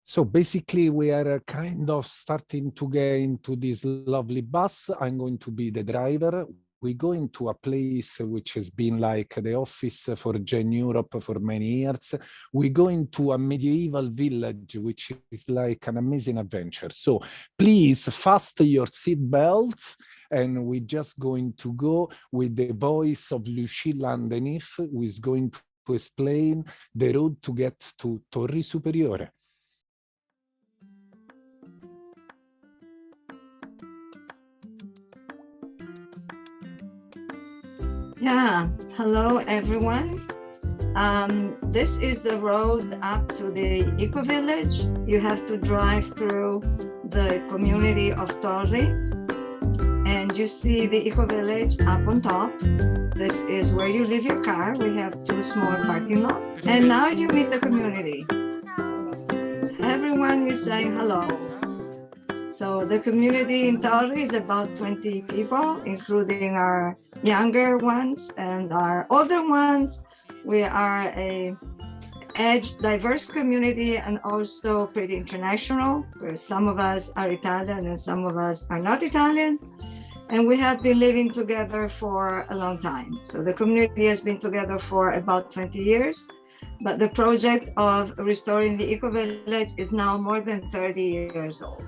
So basically, we are kind of starting to get into this lovely bus. I'm going to be the driver. We go into a place which has been like the office for Gen Europe for many years. We go into a medieval village, which is like an amazing adventure. So please fasten your seat belts, and we're just going to go with the voice of Lucilla underneath, who is going to explain the road to get to Torri Superiore. Yeah, hello everyone. This is the road up to the Ecovillage. You have to drive through the community of Torri, and you see the Ecovillage up on top. This is where you leave your car. We have two small parking lots. And now you meet the community. Everyone is saying hello. So the community in Torri is about 20 people, including our younger ones and our older ones. We are a age diverse community and also pretty international, where some of us are Italian and some of us are not Italian. And we have been living together for a long time. So the community has been together for about 20 years, but the project of restoring the Ecovillage is now more than 30 years old.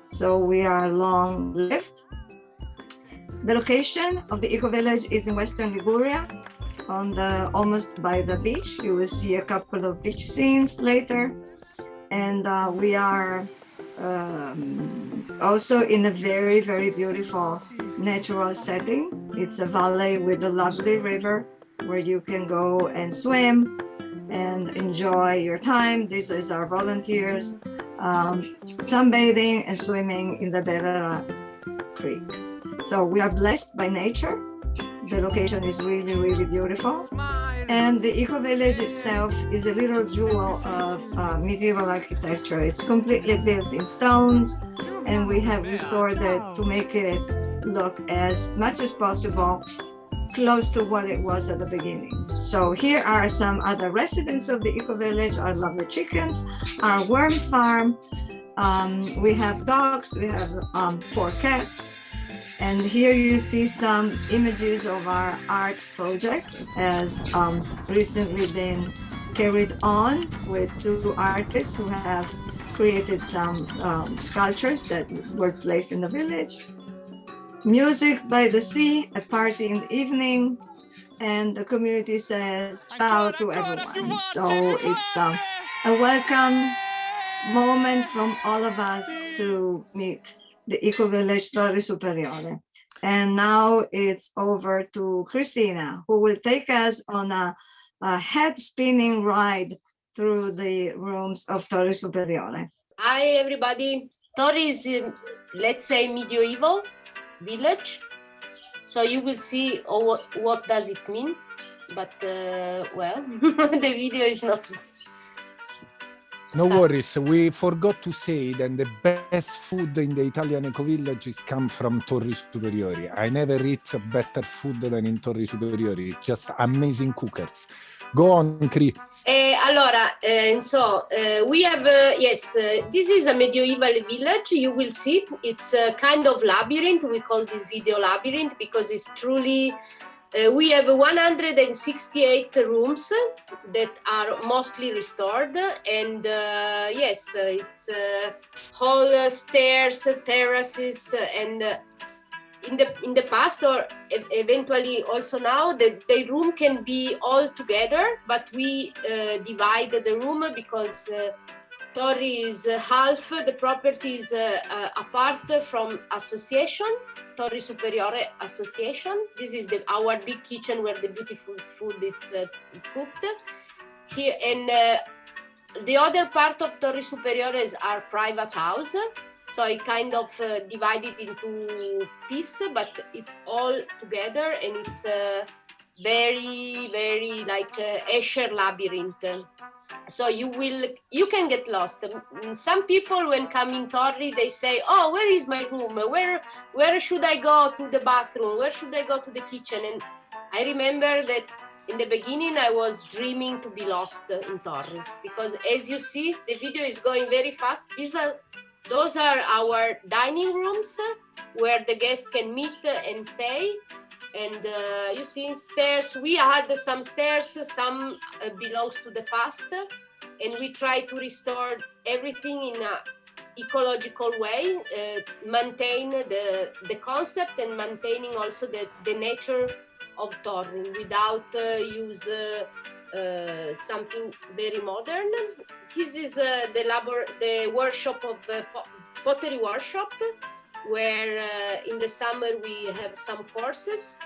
So we are long-lived. The location of the Ecovillage is in Western Liguria, almost by the beach. You will see a couple of beach scenes later. And we are also in a very, very beautiful natural setting. It's a valley with a lovely river where you can go and swim and enjoy your time. This is our volunteers. Sunbathing and swimming in the Bevera Creek. So we are blessed by nature. The location is really, really beautiful. And the Ecovillage itself is a little jewel of medieval architecture. It's completely built in stones, and we have restored it to make it look as much as possible close to what it was at the beginning. So here are some other residents of the Ecovillage, our lovely chickens, our worm farm. We have dogs, we have 4 cats. And here you see some images of our art project as recently been carried on with 2 artists who have created some sculptures that were placed in the village. Music by the sea, a party in the evening, and the community says ciao to everyone. So it's a welcome moment from all of us to meet the Ecovillage Torri Superiore. And now it's over to Cristina, who will take us on a head-spinning ride through the rooms of Torri Superiore. Hi, everybody. Torri is, let's say, medieval village, so you will see what does it mean, but well, the video is not. No worries, we forgot to say that the best food in the Italian ecovillages come from Torri Superiore. I never eat better food than in Torri Superiore, just amazing cookers. Go on, Cri. Allora, we have, yes, this is a medieval village. You will see it's a kind of labyrinth. We call this video labyrinth because it's truly, we have 168 rooms that are mostly restored. And yes, it's hall, stairs, terraces, and in the past, or eventually also now, the room can be all together, but we divide the room because Torri is half the property is apart from association, Torri Superiore Association. This is our big kitchen where the beautiful food is cooked here, and the other part of Torri Superiore is our private house. So I kind of divided into pieces, but it's all together, and it's very, very like Escher labyrinth. So you can get lost. Some people, when coming Torri, they say, "Oh, where is my room? Where should I go to the bathroom? Where should I go to the kitchen?" And I remember that in the beginning, I was dreaming to be lost in Torri, because as you see, the video is going very fast. Those are our dining rooms where the guests can meet and stay. And you see stairs, we had some stairs, some belongs to the past, and we try to restore everything in a ecological way, maintain the concept and maintaining also the nature of Torri without use something very modern. This is the workshop of pottery workshop, where in the summer we have some courses,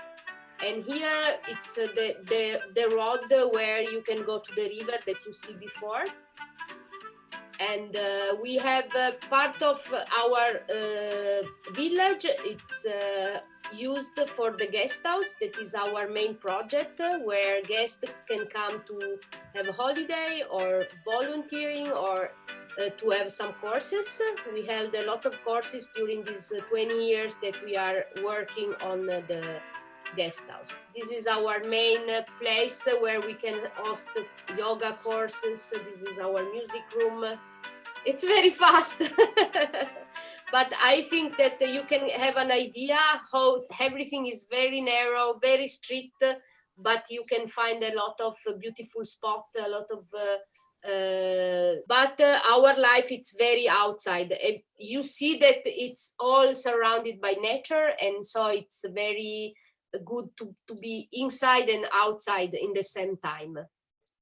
and here it's the road where you can go to the river that you see before. And we have part of our village, it's used for the guest house. That is our main project, where guests can come to have a holiday or volunteering or to have some courses. We held a lot of courses during these 20 years that we are working on the guest house. This is our main place where we can host yoga courses. This is our music room. It's very fast, but I think that you can have an idea how everything is very narrow, very strict, but you can find a lot of beautiful spots, a lot of but our life, it's very outside. You see that it's all surrounded by nature, and so it's very good to be inside and outside in the same time.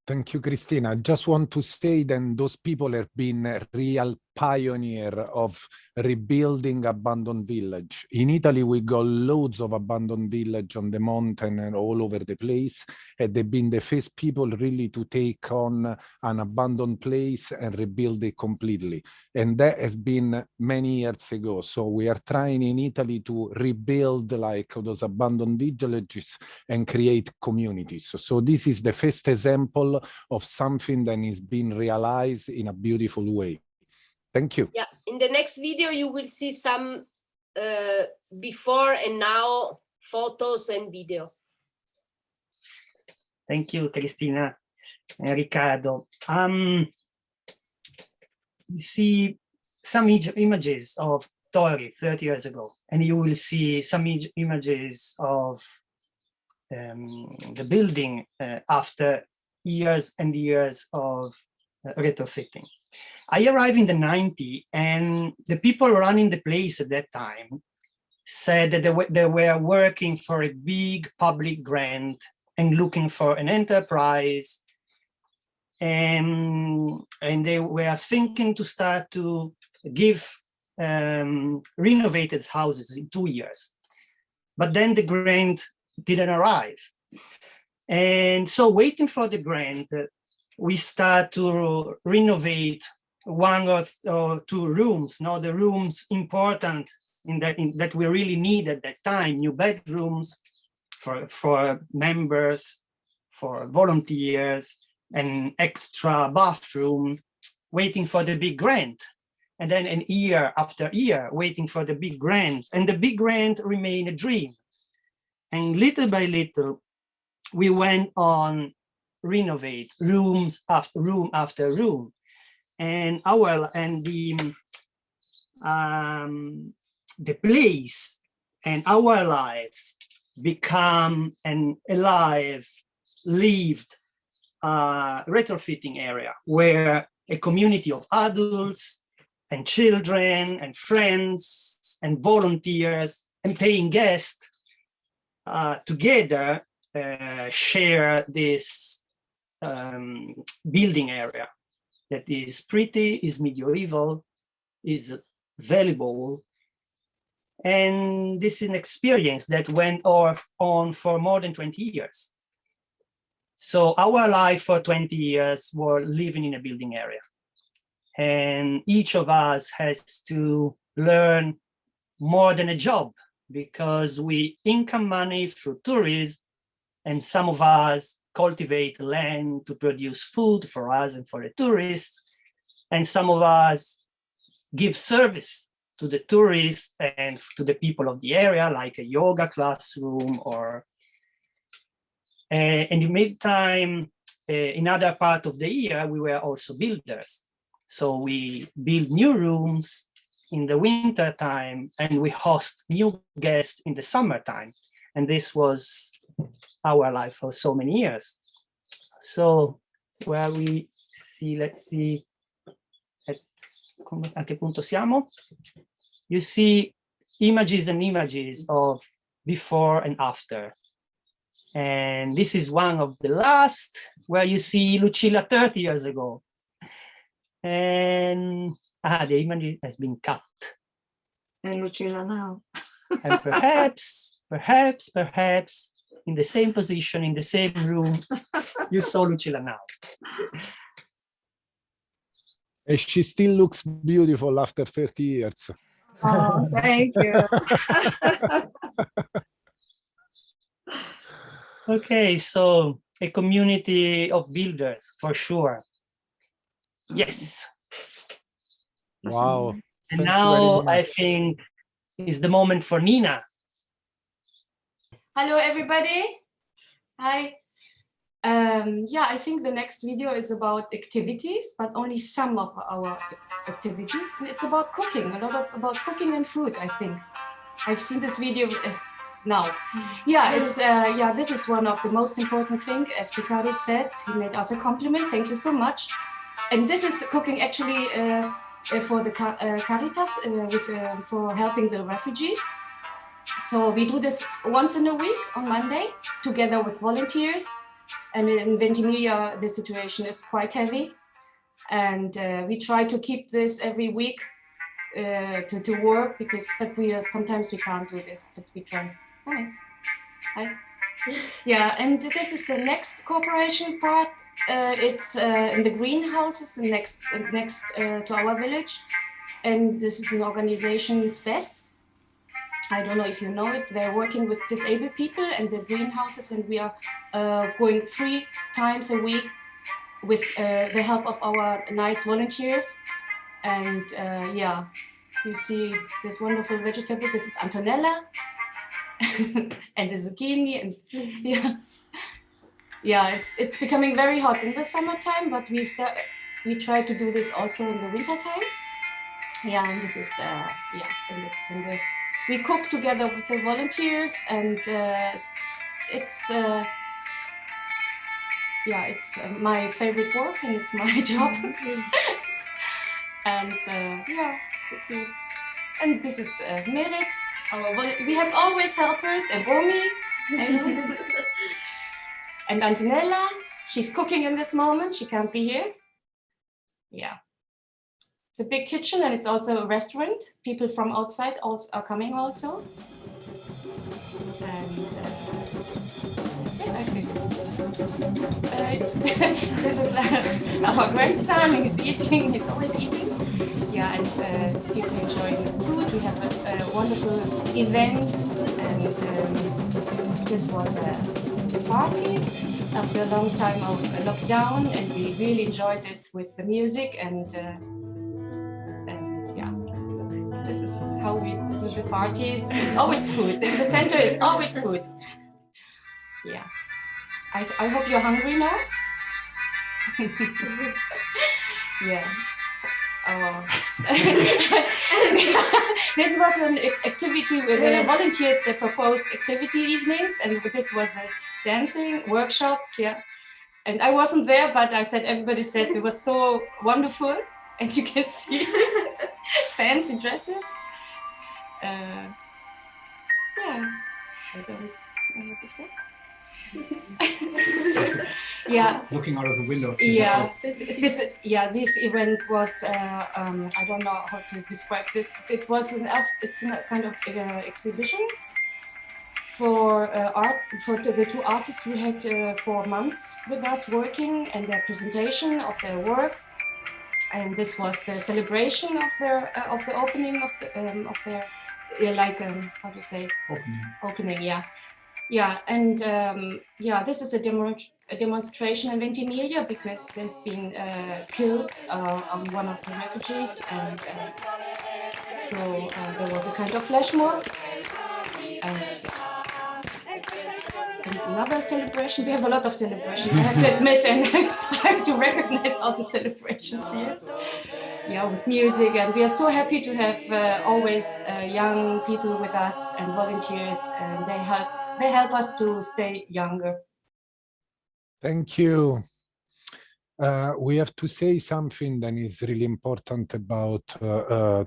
Thank you, Cristina. I just want to say that those people have been a real pioneer of rebuilding abandoned village. In Italy, we got loads of abandoned village on the mountain and all over the place. And they've been the first people really to take on an abandoned place and rebuild it completely. And that has been many years ago. So we are trying in Italy to rebuild like those abandoned villages and create communities. So this is the first example of something that is being realized in a beautiful way. Thank you. Yeah, in the next video, you will see some before and now photos and video. Thank you, Cristina and Riccardo. You see some images of Torri 30 years ago, and you will see some images of the building after years and years of retrofitting. I arrived in the 90s, and the people running the place at that time said that they were working for a big public grant and looking for an enterprise, and they were thinking to start to give renovated houses in 2 years. But then the grant didn't arrive. And so waiting for the grant, we start to renovate one or two rooms, the rooms important that we really need at that time, new bedrooms for members, for volunteers, an extra bathroom, waiting for the big grant. And then an year after year, waiting for the big grant. And the big grant remained a dream. And little by little, we went on renovate rooms after room after room. And the place and our life become an alive, lived retrofitting area where a community of adults and children and friends and volunteers and paying guests together share this building area that is pretty, is medieval, is valuable. And this is an experience that went on for more than 20 years. So our life for 20 years were living in a building area. And each of us has to learn more than a job, because we income money through tourism, and some of us cultivate land to produce food for us and for the tourists, and some of us give service to the tourists and to the people of the area, like a yoga classroom or And in the meantime, in other part of the year, we were also builders. So we build new rooms in the winter time, and we host new guests in the summertime. And this was our life for so many years. So where we see, let's see, a che punto siamo? You see images and images of before and after. And this is one of the last, where you see Lucilla 30 years ago. And the image has been cut. And Lucilla now. And perhaps, in the same position, in the same room, you saw Lucilla now. And she still looks beautiful after 30 years. Oh, thank you. Okay, so a community of builders, for sure. Yes. Wow. And now I think is the moment for Nina. Hello, everybody. Hi. Yeah, I think the next video is about activities, but only some of our activities. And it's about cooking, a lot about cooking and food, I think. I've seen this video now. Yeah, it's yeah, this is one of the most important things, as Riccardo said. He made us a compliment. Thank you so much. And this is cooking actually for the Caritas for helping the refugees. So we do this once in a week on Monday, together with volunteers. And in Ventimiglia, the situation is quite heavy. And we try to keep this every week to work, but sometimes we can't do this, but we try. Hi. Yeah, and this is the next cooperation part. It's in the greenhouses next to our village. And this is an organization, SPES. I don't know if you know it. They're working with disabled people and the greenhouses, and we are going 3 times a week with the help of our nice volunteers. And yeah, you see this wonderful vegetable. This is Antonella and the zucchini, and yeah, it's becoming very hot in the summertime, but we try to do this also in the wintertime. Yeah, and this is yeah, we cook together with the volunteers, and it's yeah, it's my favorite work, and it's my job. And yeah, this is Merit. We have always helpers, and Bomi. This is and Antonella. She's cooking in this moment. She can't be here. Yeah. It's a big kitchen, and it's also a restaurant. People from outside also are coming also. And that's it, I think. This is our grandson. He's eating. He's always eating. Yeah, and people enjoying the food. We have wonderful events, and this was a party after a long time of lockdown, and we really enjoyed it with the music and yeah, this is how we do the parties. It's always food. In the center is always food. Yeah. I hope you're hungry now. Yeah. Oh. This was an activity with the volunteers that proposed activity evenings, and this was a dancing workshops. Yeah. And I wasn't there, but I said, everybody said it was so wonderful. And you can see fancy dresses. Yeah, I don't know, what is this? Yeah. Looking out of the window. Yeah, this event was, I don't know how to describe this. It was it's a kind of exhibition for art, for the 2 artists we had 4 months with us working, and their presentation of their work. And this was the celebration of the opening of their how do you say, opening, yeah, and this is a demonstration in Ventimiglia because they've been killed on one of the refugees, and so there was a kind of flash mob, and another celebration. We have a lot of celebrations, I have to admit, and I have to recognize all the celebrations here. Yeah, with music, and we are so happy to have always young people with us and volunteers, and they help us to stay younger. Thank you. We have to say something that is really important about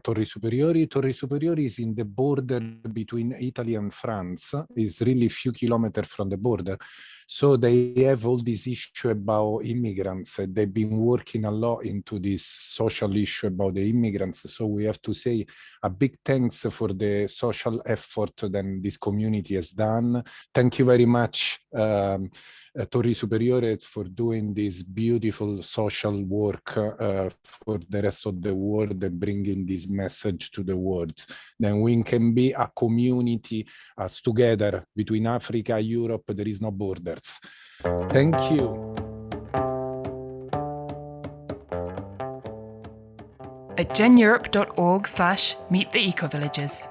Torri Superiore. Torri Superiore is in the border between Italy and France. It's really a few kilometers from the border. So they have all this issue about immigrants. They've been working a lot into this social issue about the immigrants. So we have to say a big thanks for the social effort that this community has done. Thank you very much, Torri Superiore, for doing this beautiful social work for the rest of the world and bringing this message to the world. Then we can be a community as together between Africa, Europe, there is no borders. Thank you. At geneurope.org/meettheecovillages.